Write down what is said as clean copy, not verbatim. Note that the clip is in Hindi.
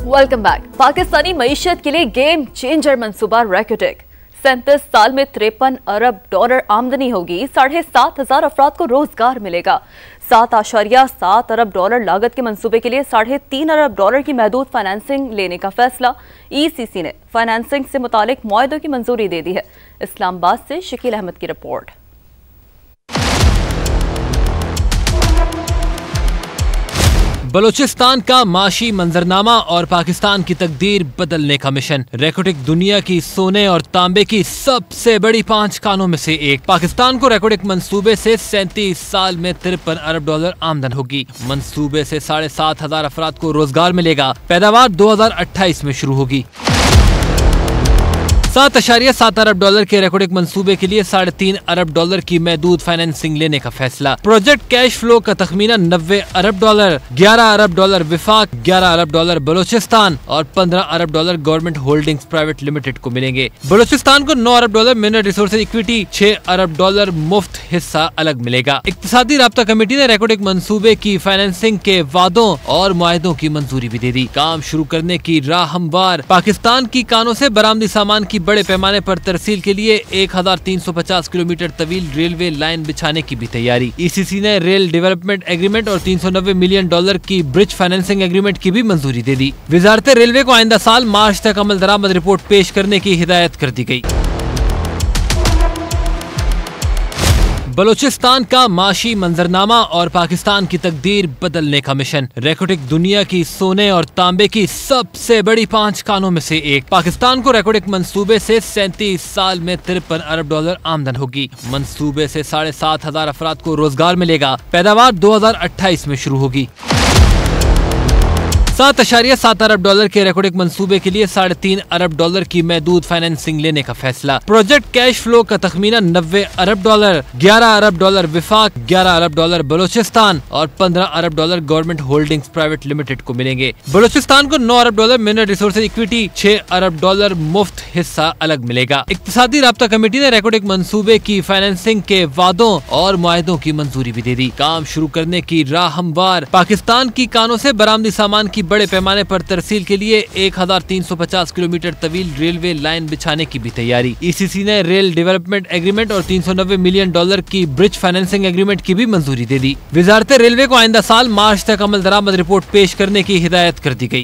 Welcome back. पाकिस्तानी मईशत के लिए गेम चेंजर मंसूबा रैकेटिक। 37 साल में $53 अरब आमदनी होगी। 7,500 अफराद को रोजगार मिलेगा। 7.7 अरब लागत के मंसूबे के लिए $3.5 अरब की महदूद फाइनेंसिंग लेने का फैसला। ECC ने फाइनेंसिंग से मुतालिक मुआहदों की मंजूरी दे दी है। इस्लामाबाद से शकील अहमद की रिपोर्ट। बलूचिस्तान का माशी मंजरनामा और पाकिस्तान की तकदीर बदलने का मिशन। रैकेटिक दुनिया की सोने और तांबे की सबसे बड़ी 5 कानों में से एक। पाकिस्तान को रैकेटिक मंसूबे से 37 साल में $53 अरब आमदन होगी। मंसूबे से 7,500 अफराद को रोजगार मिलेगा। पैदावार 2028 में शुरू होगी। $7.7 अरब के रैकेटिक मंसूबे के लिए $3.5 अरब की महदूद फाइनेंसिंग लेने का फैसला। प्रोजेक्ट कैश फ्लो का तखमीना $90 अरब, $11 अरब विफाक, $11 अरब बलूचिस्तान और $15 अरब गवर्नमेंट होल्डिंग्स प्राइवेट लिमिटेड को मिलेंगे। बलूचिस्तान को $9 अरब मिनरल रिसोर्सेज इक्विटी, $6 अरब मुफ्त हिस्सा अलग मिलेगा। इक्तिसादी राब्ता कमेटी ने रैकेटिक मंसूबे की फाइनेंसिंग के वादों और मुआहदों की मंजूरी भी दे दी। काम शुरू करने की राह हमवार। पाकिस्तान की कानों से बरामदी सामान की बड़े पैमाने पर तरसील के लिए 1350 किलोमीटर तवील रेलवे लाइन बिछाने की भी तैयारी। ECC ने रेल डेवलपमेंट एग्रीमेंट और $390 मिलियन की ब्रिज फाइनेंसिंग एग्रीमेंट की भी मंजूरी दे दी। वजारत रेलवे को आइंदा साल मार्च तक अमल दरामद रिपोर्ट पेश करने की हिदायत कर दी गई। बलूचिस्तान का माशी मंजरनामा और पाकिस्तान की तकदीर बदलने का मिशन। रैकेटिक दुनिया की सोने और तांबे की सबसे बड़ी 5 कानों में से एक। पाकिस्तान को रैकेटिक मंसूबे से 37 साल में $53 अरब आमदन होगी। मंसूबे से 7,500 अफराद को रोजगार मिलेगा। पैदावार 2028 में शुरू होगी। $7.7 अरब के रैकेटिक मंसूबे के लिए $3.5 अरब की महदूद फाइनेंसिंग लेने का फैसला। प्रोजेक्ट कैश फ्लो का तखमीना $90 अरब, $11 अरब विफाक, $11 अरब बलूचिस्तान और $15 अरब गवर्नमेंट होल्डिंग्स प्राइवेट लिमिटेड को मिलेंगे। बलूचिस्तान को $9 अरब मिनरल रिसोर्सेज इक्विटी, $6 अरब मुफ्त हिस्सा अलग मिलेगा। इक्तिसादी राब्ता कमेटी ने रैकेटिक मंसूबे की फाइनेंसिंग के वादों और मुआहदों की मंजूरी भी दे दी। काम शुरू करने की राह हमवार। पाकिस्तान की कानों से बरामदी सामान की बड़े पैमाने पर तरसील के लिए 1350 किलोमीटर तवील रेलवे लाइन बिछाने की भी तैयारी। ECC ने रेल डेवलपमेंट एग्रीमेंट और $390 मिलियन की ब्रिज फाइनेंसिंग एग्रीमेंट की भी मंजूरी दे दी। वजारत रेलवे को आइंदा साल मार्च तक अमल दरामद रिपोर्ट पेश करने की हिदायत कर दी गई।